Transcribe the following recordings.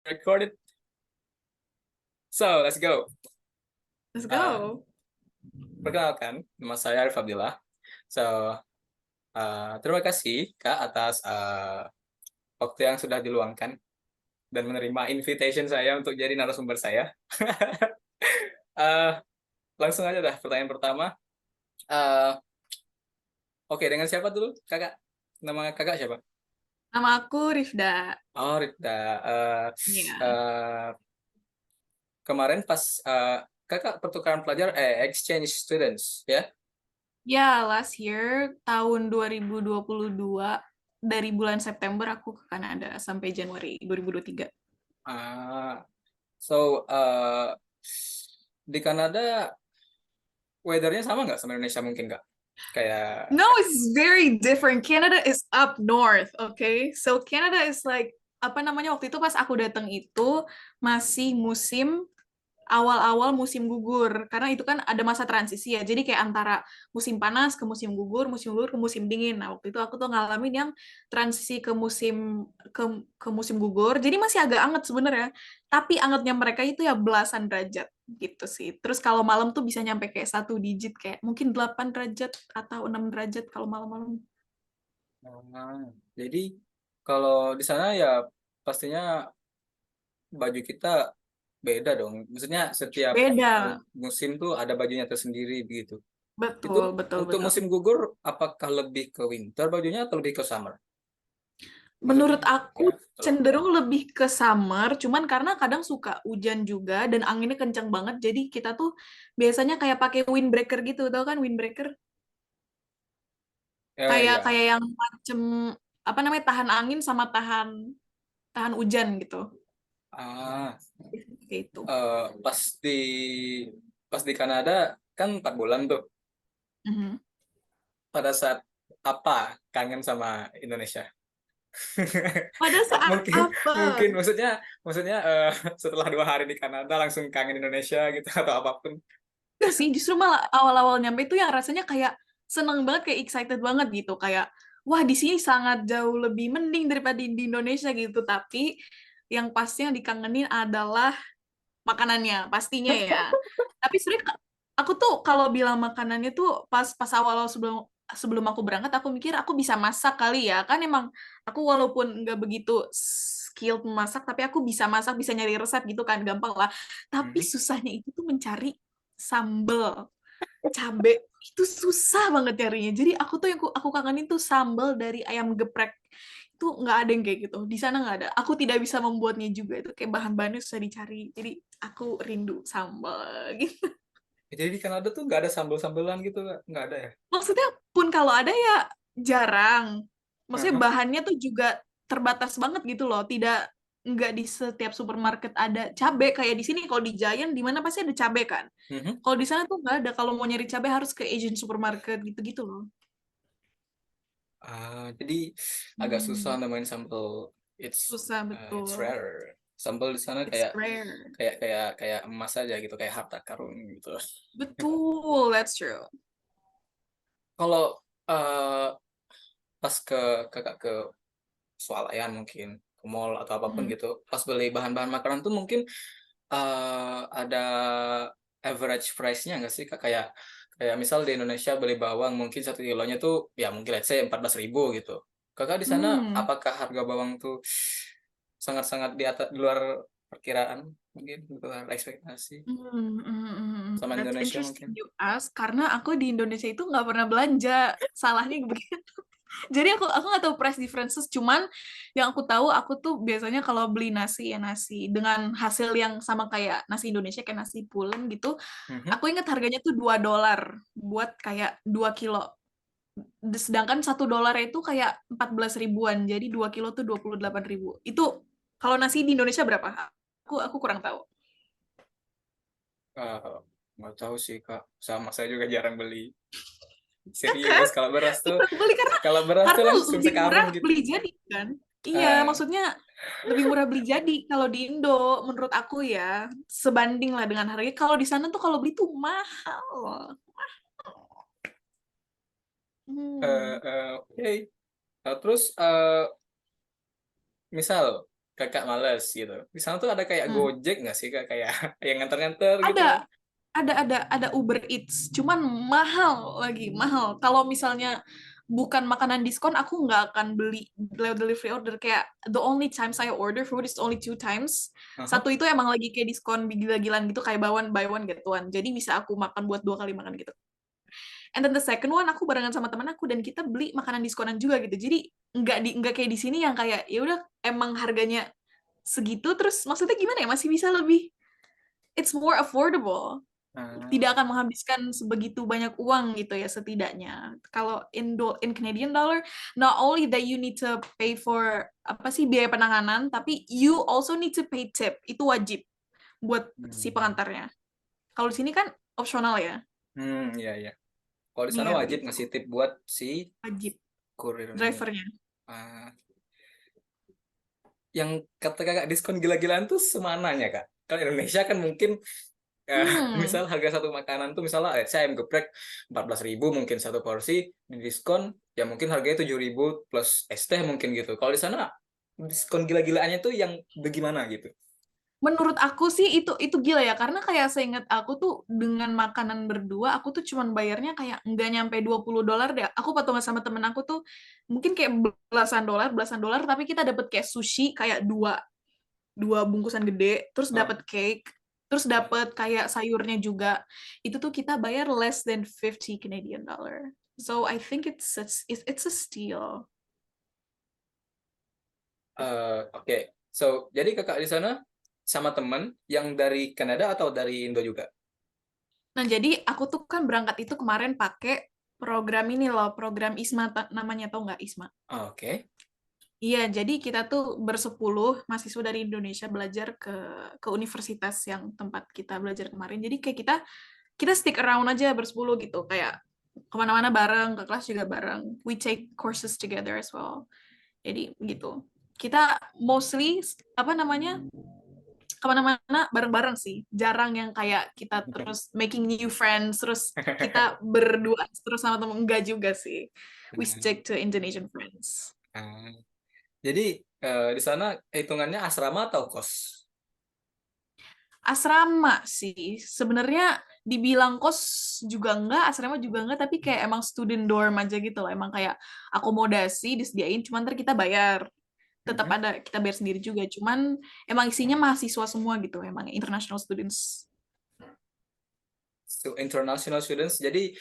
Recorded. So, let's go. Let's Uh, go. Perkenalkan, nama saya Arif Abdillah. So, terima kasih Kak atas waktu yang sudah diluangkan dan menerima invitation saya untuk jadi narasumber saya. Uh, Langsung aja dah pertanyaan pertama. Uh, Oke, dengan siapa dulu, Kakak? Nama Kakak siapa? Nama aku Rifda. Oh, Rita. Uh, Iya. uh, Kemarin pas Kakak pertukaran pelajar, exchange students, ya? Ya, last year tahun 2022 dari bulan September aku ke Kanada sampai Januari 2023. Ah, so di Kanada weathernya sama nggak sama Indonesia mungkin Kak? Kayak No, it's very different. Canada is up north, okay? So Canada is like apa namanya waktu itu pas aku datang itu masih awal-awal musim gugur karena itu kan ada masa transisi ya jadi kayak antara musim panas ke musim gugur ke musim dingin. Nah waktu itu aku tuh ngalamin yang transisi ke musim gugur jadi masih agak anget sebenarnya tapi angetnya mereka itu ya belasan derajat gitu sih. Terus kalau malam tuh bisa nyampe kayak 1 digit kayak mungkin 8 derajat atau 6 derajat kalau malam-malam. ah, jadi kalau di sana ya pastinya baju kita beda dong. Maksudnya setiap Beda. musim tuh ada bajunya tersendiri begitu. Itu Betul, betul, untuk betul. musim gugur apakah lebih ke winter bajunya atau lebih ke summer? Maksudnya Menurut aku ya itulah. cenderung lebih ke summer, cuman karena kadang suka hujan juga dan anginnya kencang banget, jadi kita tuh biasanya kayak pakai windbreaker gitu, tau kan windbreaker? Kayak Ya. kayak yang macem apa namanya tahan angin sama tahan tahan hujan gitu. Ah, Kayak itu. eh, pas di pas di Kanada kan 4 bulan tuh. Mhm. Pada saat apa kangen sama Indonesia? Pada saat mungkin apa? mungkin maksudnya setelah 2 hari di Kanada langsung kangen Indonesia gitu atau apapun. Enggak sih, justru malah awal-awal nyampe itu yang rasanya kayak seneng banget, kayak excited banget gitu. Kayak, wah di sini sangat jauh lebih mending daripada di Indonesia gitu. Tapi yang pasti yang dikangenin adalah makanannya, pastinya ya. Tapi sebenarnya aku tuh kalau bilang makanannya tuh pas pas awal-awal sebelum sebelum aku berangkat, aku mikir aku bisa masak kali ya. Kan emang aku walaupun nggak begitu skilled memasak, tapi aku bisa masak, bisa nyari resep gitu kan, gampang lah. Tapi Mhm. susahnya itu tuh mencari sambel cabe itu susah banget nyarinya. Jadi aku tuh yang aku kangenin tuh sambal dari ayam geprek. Itu nggak ada yang kayak gitu. Di sana nggak ada. Aku tidak bisa membuatnya juga. Itu kayak bahan-bahannya susah dicari. Jadi aku rindu sambal gitu. Jadi di Kanada tuh nggak ada sambal-sambelan gitu nggak ada ya? Maksudnya pun kalau ada ya jarang. Maksudnya Aha. bahannya tuh juga terbatas banget gitu loh. Tidak nggak di setiap supermarket ada cabe kayak di sini. Kalau di Giant di mana pasti ada cabe kan. Mhm. Kalau di sana tuh nggak ada. Kalau mau nyari cabe harus ke Asian supermarket gitu-gitu loh. Jadi agak susah Hmm, nemuin sambal. susah It's betul. rare. Sambal di sana It's kayak rare. kayak kayak kayak emas aja gitu, kayak harta karun gitu. Betul, that's true. Kalau eh, pas kakak ke swalayan mungkin ke mall atau apapun Mhm. gitu, pas beli bahan-bahan makanan tuh mungkin ada average price-nya nggak sih Kak? Kayak kayak misal di Indonesia beli bawang mungkin 1 kilonya tuh ya mungkin let's say 14.000 gitu. Kakak di sana Hmm. apakah harga bawang tuh sangat-sangat di atas di luar perkiraan mungkin di luar ekspektasi sama That's Indonesia interesting mungkin? you ask karena aku di Indonesia itu nggak pernah belanja. Salahnya begitu. Jadi aku nggak tahu price differences. Cuman yang aku tahu aku tuh biasanya kalau beli nasi ya nasi dengan hasil yang sama kayak nasi Indonesia kayak nasi pulen gitu. Mhm. Aku ingat harganya tuh $2 buat kayak 2 kilo. Sedangkan $1 itu kayak 14 ribuan. Jadi 2 kilo tuh 28 ribu. Itu kalau nasi di Indonesia berapa? Aku kurang tahu. Eh, nggak tahu sih Kak, sama saya juga jarang beli. Ya kan? Serius Itu aku beli kalau beras tuh karena langsung lebih murah sekarung gitu. beli jadi kan. Iya, Ah, maksudnya lebih murah beli jadi kalau di Indo menurut aku ya sebanding lah dengan harganya. Kalau di sana tuh kalau beli tuh mahal. Hmm. oke. Terus misal kakak males gitu. Di sana tuh ada kayak Hmm. Gojek nggak sih, Kak? Kayak yang nganter-nganter gitu. Ada, ada Uber Eats, cuman mahal lagi, mahal. Kalau misalnya bukan makanan diskon, aku nggak akan beli lewat delivery order. Kayak the only times I order food is only 2 times. Aha. Satu itu emang lagi kayak diskon gila-gilaan gitu, kayak buy one get one. Jadi bisa aku makan buat 2 kali makan gitu. And then the second one aku barengan sama teman aku dan kita beli makanan diskonan juga gitu. Jadi nggak kayak di sini yang kayak ya udah emang harganya segitu terus maksudnya gimana ya masih bisa lebih, it's more affordable, Ah, tidak akan menghabiskan sebegitu banyak uang gitu ya setidaknya. Kalau in Canadian dollar, not only that you need to pay for apa sih biaya penanganan, tapi you also need to pay tip. Itu wajib buat si hmm. pengantarnya. Kalau di sini kan opsional ya. Iya, iya. Kalau di sana Iya wajib gitu. ngasih tip buat si Wajib kurir ini. drivernya. Ah, yang kata kakak diskon gila-gilaan tuh semananya, Kak? Kalau Indonesia kan mungkin Hmm. misal harga satu makanan tuh misalnya saya ayam geprek 14.000 mungkin satu porsi di diskon ya mungkin harganya 7.000 plus es teh mungkin gitu. Kalau di sana diskon gila-gilaannya tuh yang bagaimana gitu? Menurut aku sih itu gila ya karena kayak seingat aku tuh dengan makanan berdua aku tuh cuman bayarnya kayak nggak nyampe $20 deh. Aku patungan sama temen aku tuh mungkin kayak belasan dolar tapi kita dapat kayak sushi kayak dua dua bungkusan gede, terus Oh, dapat cake, terus dapat kayak sayurnya juga. Itu tuh kita bayar less than 50 Canadian dollar. So I think it's a steal. oke. So, jadi kakak di sana sama teman yang dari Kanada atau dari Indo juga? Nah, jadi aku tuh kan berangkat itu kemarin pakai program ini loh, program ISMA namanya, tau nggak ISMA? Oke. Iya, jadi kita tuh bersepuluh mahasiswa dari Indonesia belajar ke universitas yang tempat kita belajar kemarin. Jadi kayak kita stick around aja bersepuluh gitu, kayak kemana-mana bareng, ke kelas juga bareng. We take courses together as well. Jadi gitu. Kita mostly apa namanya kemana-mana bareng-bareng sih. Jarang yang kayak kita terus making new friends, terus kita berdua terus sama temen. Enggak juga sih. We stick to Indonesian friends. Ah, jadi di sana hitungannya asrama atau kos? Asrama sih. Sebenarnya dibilang kos juga enggak, asrama juga enggak, tapi kayak emang student dorm aja gitu loh. Emang kayak akomodasi disediain, cuman ntar kita bayar. Tetap Mhm. ada, kita bayar sendiri juga. Cuman emang isinya mahasiswa semua gitu, emang international students. International students jadi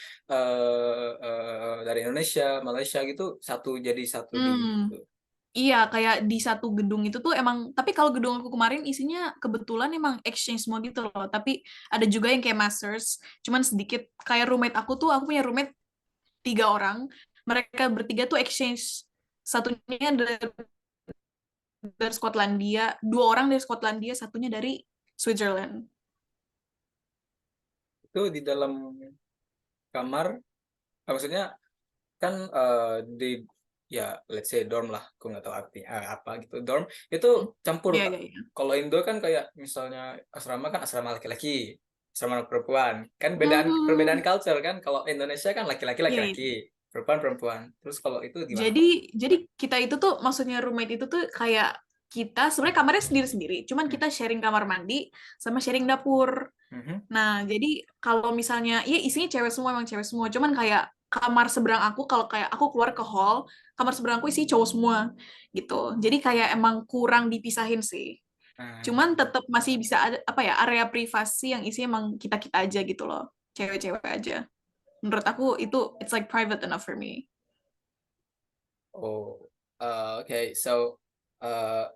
dari Indonesia, Malaysia gitu satu jadi satu di Hmm. gitu. Iya, kayak di satu gedung itu tuh emang, tapi kalau gedung aku kemarin isinya kebetulan emang exchange semua gitu loh. Tapi ada juga yang kayak masters, cuman sedikit. Kayak roommate aku tuh, aku punya roommate 3 orang. Mereka bertiga tuh exchange. Satunya dari Skotlandia, 2 orang dari Skotlandia, satunya dari Switzerland. Itu di dalam kamar maksudnya kan di ya let's say dorm lah, aku nggak tahu arti apa gitu. Dorm itu Hmm. campur, Iya, Kak. iya, iya. Kalau Indo kan kayak misalnya asrama kan asrama laki-laki, asrama perempuan. Kan perbedaan Hmm. culture kan. Kalau Indonesia kan laki-laki Iya, laki-laki, iya. perempuan perempuan. Terus kalau itu gimana, Kak? Jadi kita itu tuh maksudnya roommate itu tuh kayak kita sebenarnya kamarnya sendiri-sendiri, cuman Hmm. kita sharing kamar mandi sama sharing dapur. Mhm. Nah, jadi kalau misalnya iya isinya cewek semua emang cewek semua, cuman kayak kamar seberang aku kalau kayak aku keluar ke hall, kamar seberang aku isi cowok semua gitu. Jadi kayak emang kurang dipisahin sih. Nah, Cuman tetap masih bisa ada apa ya area privasi yang isi emang kita-kita aja gitu loh. Cewek-cewek aja. Menurut aku itu it's like private enough for me. oh, oke. So, uh,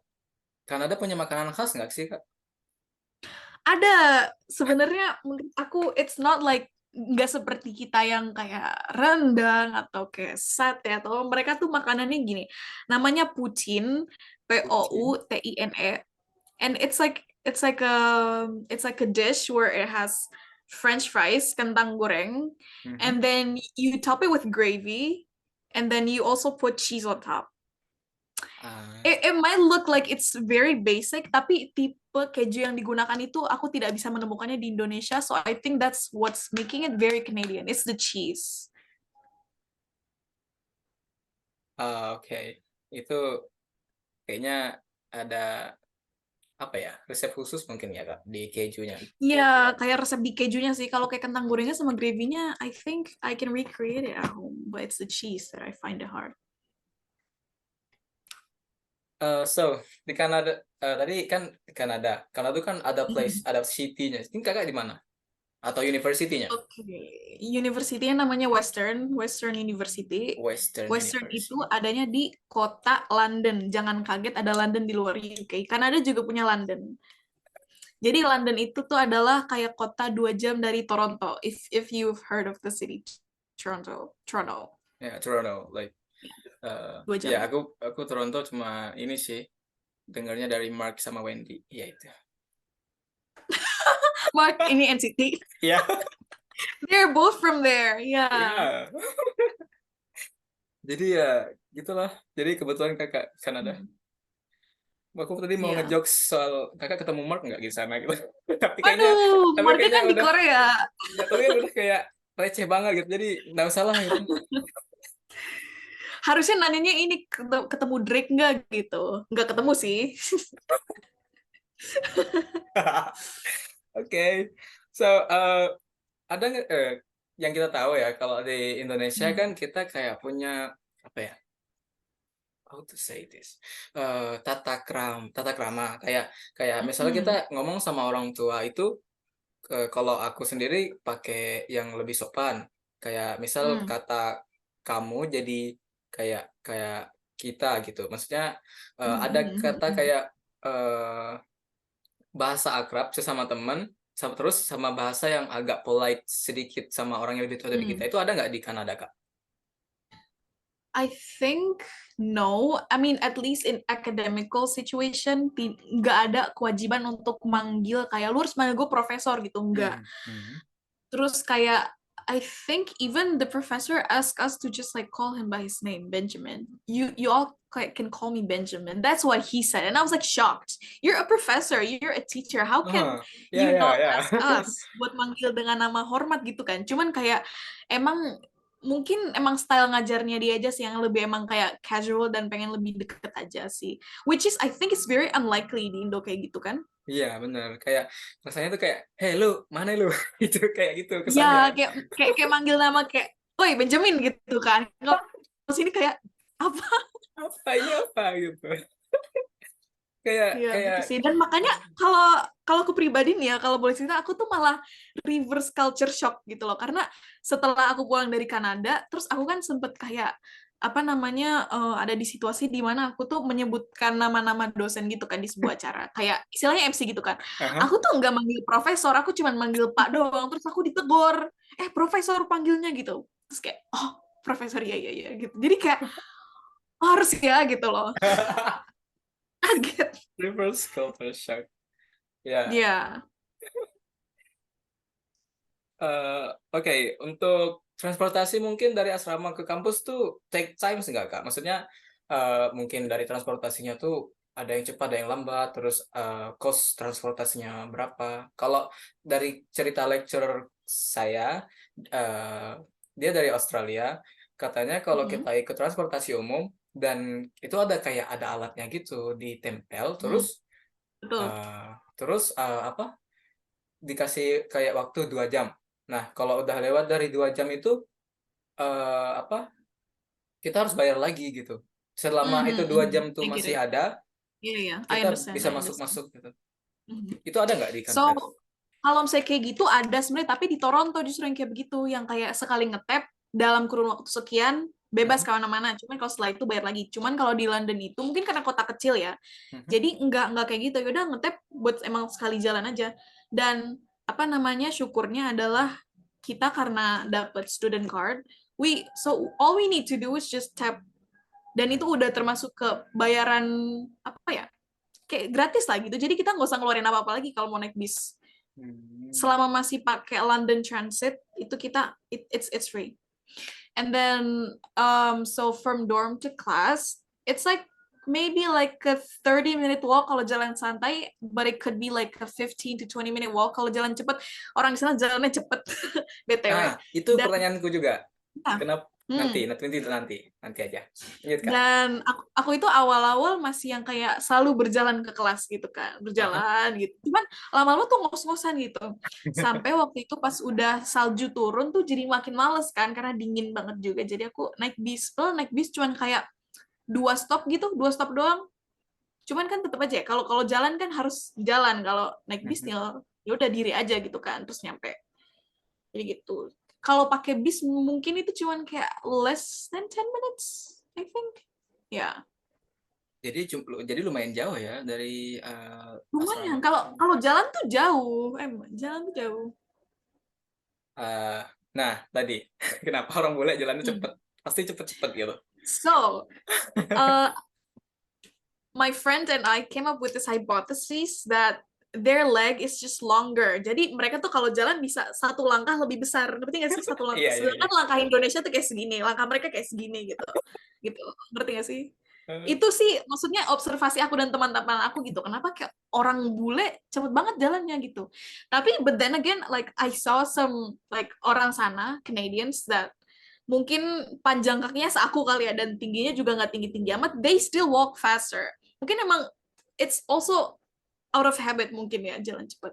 Kanada punya makanan khas nggak sih, Kak? Ada sebenarnya menurut aku it's not like nggak seperti kita yang kayak rendang atau kayak sate atau mereka tuh makanannya gini namanya poutine, Kucing. Poutine, and it's like a dish where it has French fries, kentang goreng, Mhm. and then you top it with gravy, and then you also put cheese on top. Ah, It might look like it's very basic, tapi tipe keju yang digunakan itu aku tidak bisa menemukannya di Indonesia, so I think that's what's making it very Canadian. It's the cheese. oke. Itu kayaknya ada apa ya, resep khusus mungkin ya Kak di kejunya. Iya, kayak resep di kejunya sih. Kalau kayak kentang gorengnya sama gravy-nya, I think I can recreate it at home, but it's the cheese that I find it hard. So di Kanada tadi kan di Kanada. Kanada tuh kan ada place, Mhm. ada city-nya. Ini Kakak di mana? Atau university-nya? Oke, University-nya namanya Western University. Western Western itu University. adanya di kota London. Jangan kaget ada London di luar UK. Kanada juga punya London. Jadi London itu tuh adalah kayak kota 2 jam dari Toronto. If you've heard of the city Toronto, Ya, Toronto. Like, 2 jam. ya aku Toronto cuma ini sih dengarnya dari Mark sama Wendy. Iya itu. Mark ini NCT. Iya. They're both from there. Yeah. Iya. Jadi ya gitulah. Jadi kebetulan Kakak Kanada. Aku tadi mau Yeah. ngejokes soal Kakak ketemu Mark nggak di sana gitu. Tapi kayaknya Aduh, tapi Marknya kayaknya kan di udah Korea. ya, tapi kan udah kayak receh banget gitu. Jadi nggak usah lah gitu. Harusnya nanyanya ini ketemu Drake nggak gitu. Nggak ketemu sih. Oke. So, ada nggak yang kita tahu ya kalau di Indonesia kan kita kayak punya apa ya? How to say this? Tata krama kayak kayak misalnya kita Hmm. ngomong sama orang tua itu kalau aku sendiri pakai yang lebih sopan. Kayak misal Hmm. kata kamu jadi kayak kayak kita gitu. Maksudnya ada kata Hmm. kayak eh, bahasa akrab sesama teman, terus sama bahasa yang agak polite sedikit sama orang yang lebih tua dari kita. Hmm. Itu ada nggak di Kanada, Kak? I think no. I mean, at least in academical situation, nggak ada kewajiban untuk manggil kayak lu harus manggil gue profesor gitu, nggak. Mhm, mhm. Terus kayak I think even the professor asked us to just like call him by his name, Benjamin. You all can call me Benjamin. That's what he said, and I was like shocked. You're a professor, you're a teacher. How can Ya, you ya, not ya. ask us buat manggil dengan nama hormat gitu kan? Cuman kayak emang mungkin emang style ngajarnya dia aja sih yang lebih emang kayak casual dan pengen lebih deket aja sih. Which is I think it's very unlikely di Indo kayak gitu kan? Iya, benar. Kayak rasanya tuh kayak, "Hei lu, mana lu?" Itu kayak gitu Ya, kesannya. kayak manggil nama kayak, "Woi, Benjamin," gitu kan. Kalau sini kayak apa? Apa ini apa gitu. Kayak Iya, kayak gitu sih. Dan makanya kalau kalau aku pribadi nih ya, kalau boleh cerita, aku tuh malah reverse culture shock gitu loh. Karena setelah aku pulang dari Kanada, terus aku kan sempet kayak apa namanya ada di situasi di mana aku tuh menyebutkan nama-nama dosen gitu kan di sebuah acara kayak istilahnya MC gitu kan aha. aku tuh nggak manggil profesor aku cuma manggil Pak doang terus aku ditegur profesor panggilnya gitu terus kayak oh profesor ya ya ya gitu jadi kayak "Oh, harus ya gitu loh kaget Reverse culture shock. Ya, ya oke, untuk transportasi mungkin dari asrama ke kampus tuh take times nggak, Kak? Maksudnya, mungkin dari transportasinya tuh ada yang cepat, ada yang lambat, terus, cost transportasinya berapa. Kalau dari cerita lecturer saya, eee, dia dari Australia, katanya kalau Mhm. kita ikut transportasi umum dan itu ada kayak ada alatnya gitu ditempel, Hmm, terus, betul apa, dikasih kayak waktu 2 jam. Nah, kalau udah lewat dari 2 jam itu, apa, kita harus bayar lagi gitu. Selama itu Mhm, 2 mhm. jam tuh I get masih it ada, iya iya I kita understand bisa I understand masuk-masuk gitu. Mhm. Itu ada nggak di So, Kanada? kalau misalnya kayak gitu ada sebenarnya, tapi di Toronto justru yang kayak begitu, yang kayak sekali ngetap dalam kurun waktu sekian bebas Mhm, kemana-mana. Cuman kalau setelah itu bayar lagi. Cuman kalau di London itu mungkin karena kota kecil ya, mhm. jadi nggak kayak gitu. Yaudah ngetap buat emang sekali jalan aja. Dan apa namanya syukurnya adalah kita karena dapat student card, so all we need to do is just tap dan itu udah termasuk ke bayaran apa ya kayak gratis lah gitu. Jadi kita nggak usah ngeluarin apa-apa lagi kalau mau naik bis. Mmm, Selama masih pakai London Transit itu kita it's free. And then so from dorm to class, it's like maybe like a 30-minute walk kalau jalan santai, but it could be like a 15 to 20-minute walk kalau jalan cepet. Orang di sana jalannya cepet, BTW. itu Dan pertanyaanku juga. ya, Hmm. Nanti aja. Lanjut, Kak. Dan aku itu awal-awal masih yang kayak selalu berjalan ke kelas gitu kan, Aha. berjalan gitu. Cuman lama-lama tuh ngos-ngosan gitu. Sampai waktu itu pas udah salju turun tuh jadi makin males kan, karena dingin banget juga. Jadi aku naik bis, naik bis cuman kayak 2 stop gitu, 2 stop doang. Cuman kan tetap aja ya, kalau kalau jalan kan harus jalan, kalau naik bis Mhm. tinggal ya udah diri aja gitu kan, terus nyampe. Jadi gitu. Kalau pakai bis mungkin itu cuman kayak less than 10 minutes, I think. Ya, Jadi lumayan jauh ya dari lumayan. asrama. Kalau kalau jalan tuh jauh, emang jalan tuh jauh. Eh, nah, tadi kenapa orang bule jalannya Hmm. cepet? Pasti cepet-cepet gitu. So, uh, my friend and I came up with this hypothesis that their leg is just longer. Jadi mereka tuh kalau jalan bisa 1 langkah lebih besar. Ngerti nggak sih 1 langkah? Iya, iya, iya. Sedangkan langkah Indonesia tuh kayak segini, langkah mereka kayak segini gitu. Gitu. Ngerti nggak sih? Eh, Itu sih maksudnya observasi aku dan teman-teman aku gitu. Kenapa kayak orang bule cepet banget jalannya gitu. Tapi but then again like I saw some like orang sana Canadians that mungkin panjang kakinya seaku kali ya dan tingginya juga nggak tinggi-tinggi amat, they still walk faster. Mungkin emang it's also out of habit mungkin ya jalan cepat.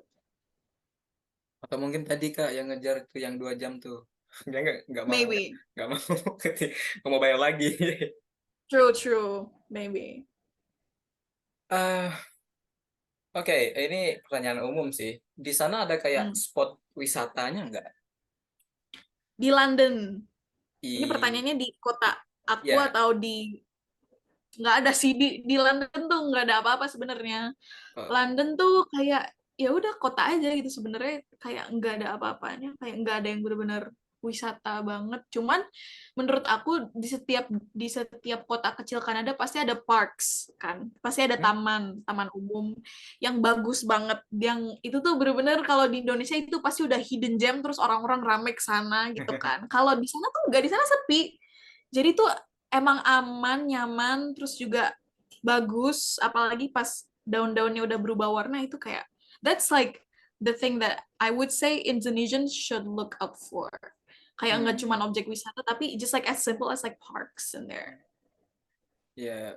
Atau mungkin tadi Kak yang ngejar tuh yang 2 jam tuh. Dia nggak mau Maybe. nggak mau nggak mau bayar lagi. True, true. Maybe. Ah, oke, ini pertanyaan umum sih. Di sana ada kayak Hmm. spot wisatanya nggak? Di London. Ini I, pertanyaannya di kota aku ya, atau di nggak ada sih di London tuh nggak ada apa-apa sebenarnya. oh, London tuh kayak ya udah kota aja gitu sebenarnya kayak nggak ada apa-apanya kayak nggak ada yang benar-benar wisata banget. Cuman menurut aku di setiap kota kecil Kanada pasti ada parks kan, pasti ada hmm? taman taman umum yang bagus banget. Yang itu tuh bener-bener kalau di Indonesia itu pasti udah hidden gem terus orang-orang rame ke sana gitu kan. Kalau di sana tuh nggak, di sana sepi. Jadi tuh emang aman, nyaman, terus juga bagus. Apalagi pas daun-daunnya udah berubah warna itu kayak that's like the thing that I would say Indonesians should look up for. Kayak nggak cuma Hmm, objek wisata, tapi just like as simple as like parks in there. ya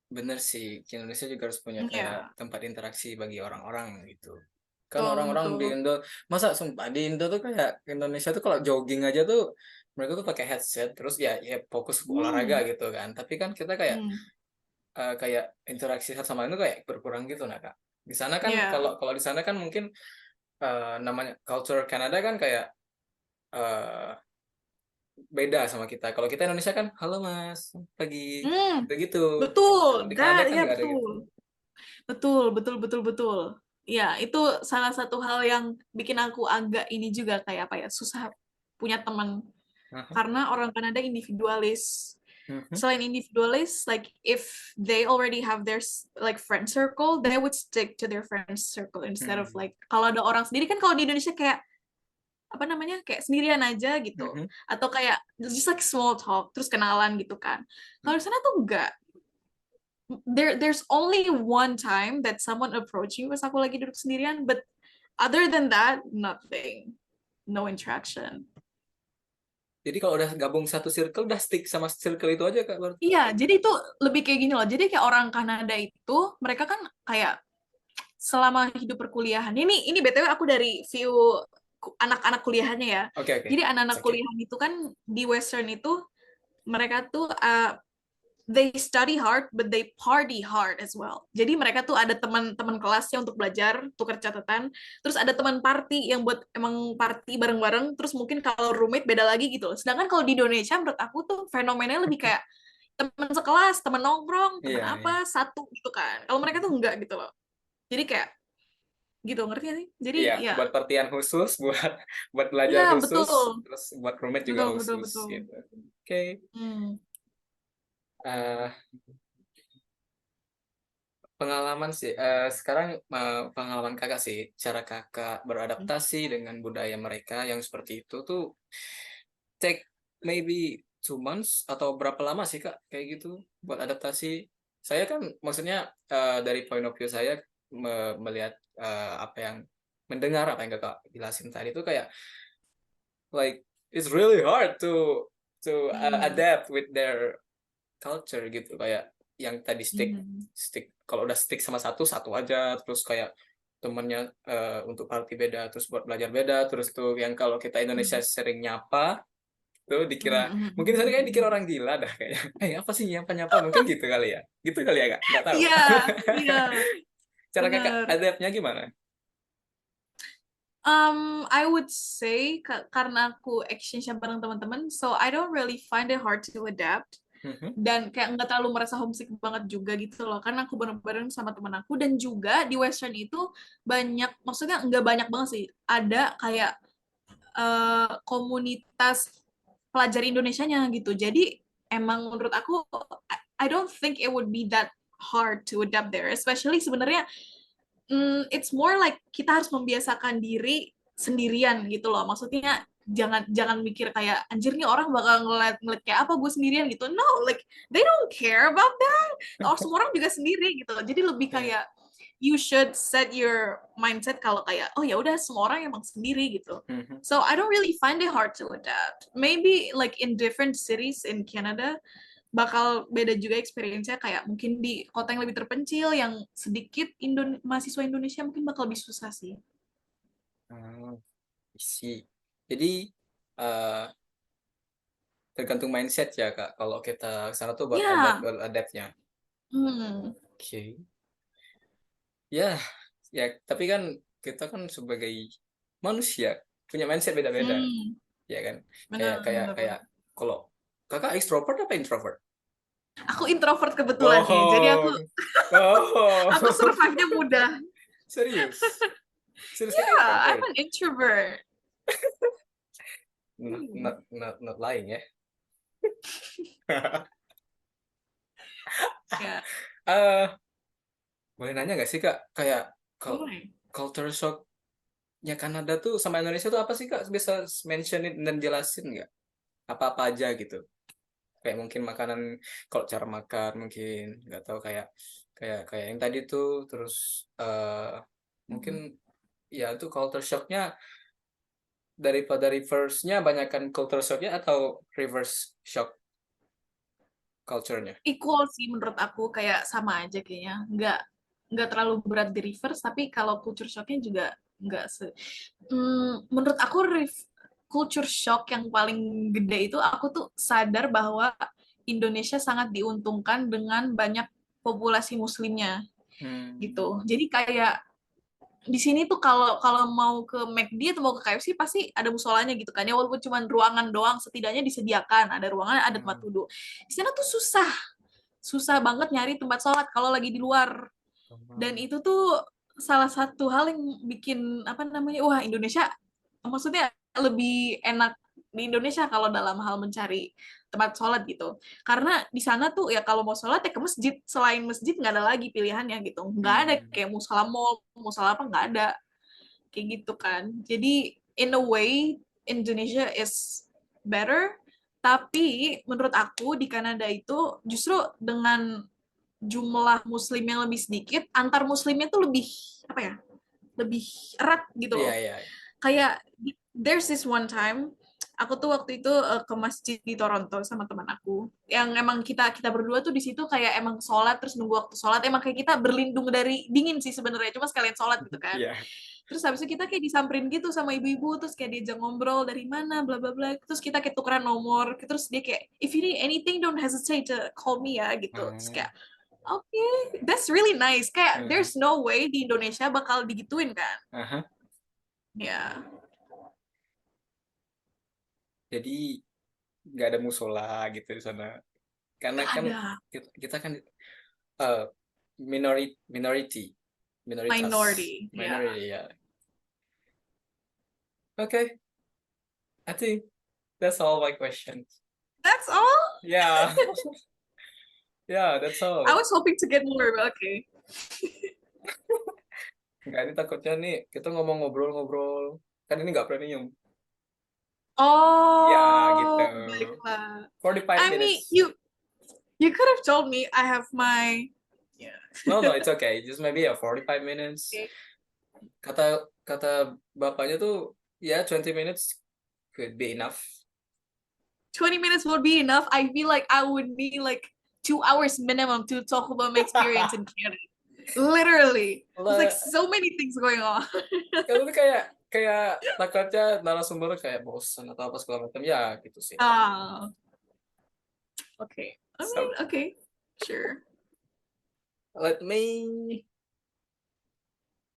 bener sih. Indonesia juga harus punya kayak Ya, tempat interaksi bagi orang-orang gitu. Kan betul, orang-orang di betul. Indo, masa sumpah di Indo tuh kayak Indonesia tuh kalau jogging aja tuh mereka tuh pakai headset terus ya fokus olahraga Hmm. gitu kan. Tapi kan kita kayak Hmm. kayak interaksi satu sama lain tuh kayak berkurang gitu nah Kak. Di sana kan kalau Ya. kalau di sana kan mungkin namanya culture Kanada kan kayak eh, beda sama kita. Kalau kita Indonesia kan, halo Mas, pagi, Hmm. gitu-gitu. Betul. Kalau di Kanada kan Ya nggak ada gitu. betul. Betul, betul, betul, betul. Ya, itu salah satu hal yang bikin aku agak ini juga kayak apa ya, susah punya teman Aha. karena orang Kanada individualis. Mhm. Selain individualis, like if they already have their like friend circle, they would stick to their friend circle instead of Hmm. like kalau ada orang sendiri kan kalau di Indonesia kayak apa namanya kayak sendirian aja gitu Mhm. atau kayak just like small talk terus kenalan gitu kan. Kalau di sana tuh enggak. There's only one time that someone approached me pas aku lagi duduk sendirian, but other than that, nothing, no interaction. Jadi kalau udah gabung satu circle, udah stick sama circle itu aja Kak berarti. Iya, jadi itu lebih kayak gini loh. Jadi kayak orang Kanada itu, mereka kan kayak selama hidup perkuliahan. Ini BTW aku dari view anak-anak kuliahannya ya. Oke, oke. Jadi It's anak-anak okay. kuliahan itu kan di Western itu mereka tuh they study hard but they party hard as well. Jadi mereka tuh ada teman-teman kelasnya untuk belajar, tukar catatan, terus ada teman party yang buat emang party bareng-bareng, terus mungkin kalau roommate beda lagi gitu. Sedangkan kalau di Indonesia menurut aku tuh fenomenanya lebih kayak teman sekelas, teman nongkrong, teman Iya, iya. apa, satu gitu kan. Kalau mereka tuh enggak gitu loh. Jadi kayak gitu, ngerti gak sih? Jadi Iya, ya, buat partian khusus, buat buat belajar ya khusus, betul. terus buat roommate juga Betul, betul, khusus betul. gitu. Oke. Hmm. Eh, Pengalaman sih, sekarang pengalaman kakak sih, cara kakak beradaptasi dengan budaya mereka yang seperti itu tuh take maybe 2 months atau berapa lama sih kak kayak gitu buat adaptasi? Saya kan maksudnya dari point of view saya melihat apa yang mendengar apa yang kakak jelasin tadi itu kayak like it's really hard to to Hmm. adapt with their culture gitu. Kayak yang tadi Hmm. kalau udah stick sama satu aja, terus kayak temennya untuk party beda, terus buat belajar beda, terus tuh yang kalau kita Indonesia Hmm. sering nyapa tuh Hmm. dikira, Hmm. mungkin sana kayak dikira Hmm. orang gila dah kayaknya. Apa sih nyapa-nyapa, mungkin gitu kali ya, Kak, nggak tahu. Iya, iya, Cara Kakak benar. adaptnya gimana? I would say karena aku exchange bareng teman-teman, so I don't really find it hard to adapt. Mhm. Dan kayak nggak terlalu merasa homesick banget juga gitu loh, karena aku bareng-bareng sama teman aku. Dan juga di Western itu banyak, maksudnya nggak banyak banget sih, ada kayak komunitas pelajar Indonesianya gitu. Jadi emang menurut aku, I don't think it would be that hard to adapt there, especially sebenarnya it's more like kita harus membiasakan diri sendirian gitu loh. Maksudnya jangan jangan mikir kayak anjir nih orang bakal ngeliat kayak apa gue sendirian gitu. No, like they don't care about that. Semua orang juga sendiri gitu. Jadi lebih Ya. kayak you should set your mindset kalau kayak oh ya udah semua orang emang sendiri gitu. Mhm. So I don't really find it hard to adapt. Maybe like in different cities in Canada bakal beda juga experience-nya, kayak mungkin di kota yang lebih terpencil yang sedikit mahasiswa Indonesia mungkin bakal lebih susah sih. Oh, isi. Jadi eh, tergantung mindset ya Kak. Kalau kita ke sana tuh buat Ya, adaptnya. hmm, Oke. Ya, ya. Tapi kan kita kan sebagai manusia punya mindset beda-beda, hmm, ya kan? Kayak benar, kayak benar, kayak benar. kalau Kakak extrovert apa introvert? Aku introvert kebetulan nih, jadi aku Bohong. aku Bohong. survive-nya mudah. Serius. Serius Kakak Yeah, I'm introvert. an introvert. Not Hmm. not not not lying ya. Ya, Eh, boleh nanya nggak sih Kak, kayak boleh. culture shocknya Kanada tuh sama Indonesia tuh apa sih Kak? Bisa mentionin dan jelasin nggak? Apa-apa aja gitu. Kayak mungkin makanan, kalau cara makan mungkin nggak tahu, kayak kayak kayak yang tadi tuh, terus mungkin Hmm. ya itu culture shocknya daripada reverse-nya, banyakkan culture shocknya atau reverse shock culture-nya? Equal sih menurut aku, kayak sama aja kayaknya. Nggak terlalu berat di reverse, tapi kalau culture shock-nya juga nggak menurut aku culture shock yang paling gede itu aku tuh sadar bahwa Indonesia sangat diuntungkan dengan banyak populasi muslimnya Hmm. gitu. Jadi kayak di sini tuh kalau kalau mau ke McD atau mau ke KFC pasti ada musolanya gitu kan ya, walaupun cuma ruangan doang setidaknya disediakan ada ruangan, ada tempat Hmm. duduk. Di sana tuh susah susah banget nyari tempat sholat kalau lagi di luar. Dan Hmm. itu tuh salah satu hal yang bikin apa namanya, wah Indonesia maksudnya lebih enak di Indonesia kalau dalam hal mencari tempat sholat gitu. Karena di sana tuh ya kalau mau sholat ya ke masjid, selain masjid nggak ada lagi pilihannya gitu. Nggak ada Hmm. kayak musola mall, musola apa nggak ada kayak gitu kan. Jadi in a way Indonesia is better, tapi menurut aku di Kanada itu justru dengan jumlah muslim yang lebih sedikit, antar muslimnya tuh lebih apa ya? Lebih erat gitu Iya, loh. iya. Kayak there's this one time aku tuh waktu itu ke masjid di Toronto sama teman aku yang emang kita kita berdua tuh di situ kayak emang sholat terus nunggu waktu sholat, emang kayak kita berlindung dari dingin sih sebenarnya, cuma sekalian sholat gitu kan. Iya. Terus habis itu kita kayak disamperin gitu sama ibu-ibu, terus kayak diajak ngobrol dari mana bla bla bla, terus kita kayak tukeran nomor, terus dia kayak if you need anything don't hesitate to call me ya gitu. Terus Hmm. kayak okay, that's really nice. Kayak Hmm. there's no way di Indonesia bakal digituin kan. Aha. Ya, Jadi nggak ada musola gitu di sana. Karena gak kan ada. kita kan eh, minority, minoritas, Minority. Ya. minority ya. Okay, I think that's all my questions. That's all? Yeah, yeah, that's I all. was hoping to get more, but okay. Nggak, ini takutnya nih kita ngomong ngobrol-ngobrol. Kan ini nggak premium. Ya, gitu. Oh, baiklah. 45 I mean, minutes. you could have told me I have my yeah. No, no, it's okay. Just maybe 45 minutes. Okay. Kata kata bapaknya tuh ya 20 minutes could be enough. 20 minutes would be enough. I feel like I would need like 2 hours minimum to talk about my experience in Canada. Literally. There's like so many things going on. Kalau tuh kayak takutnya narasumber kayak bosan atau apa segala macam ya gitu sih. Okay. I So mean, okay. Sure. let me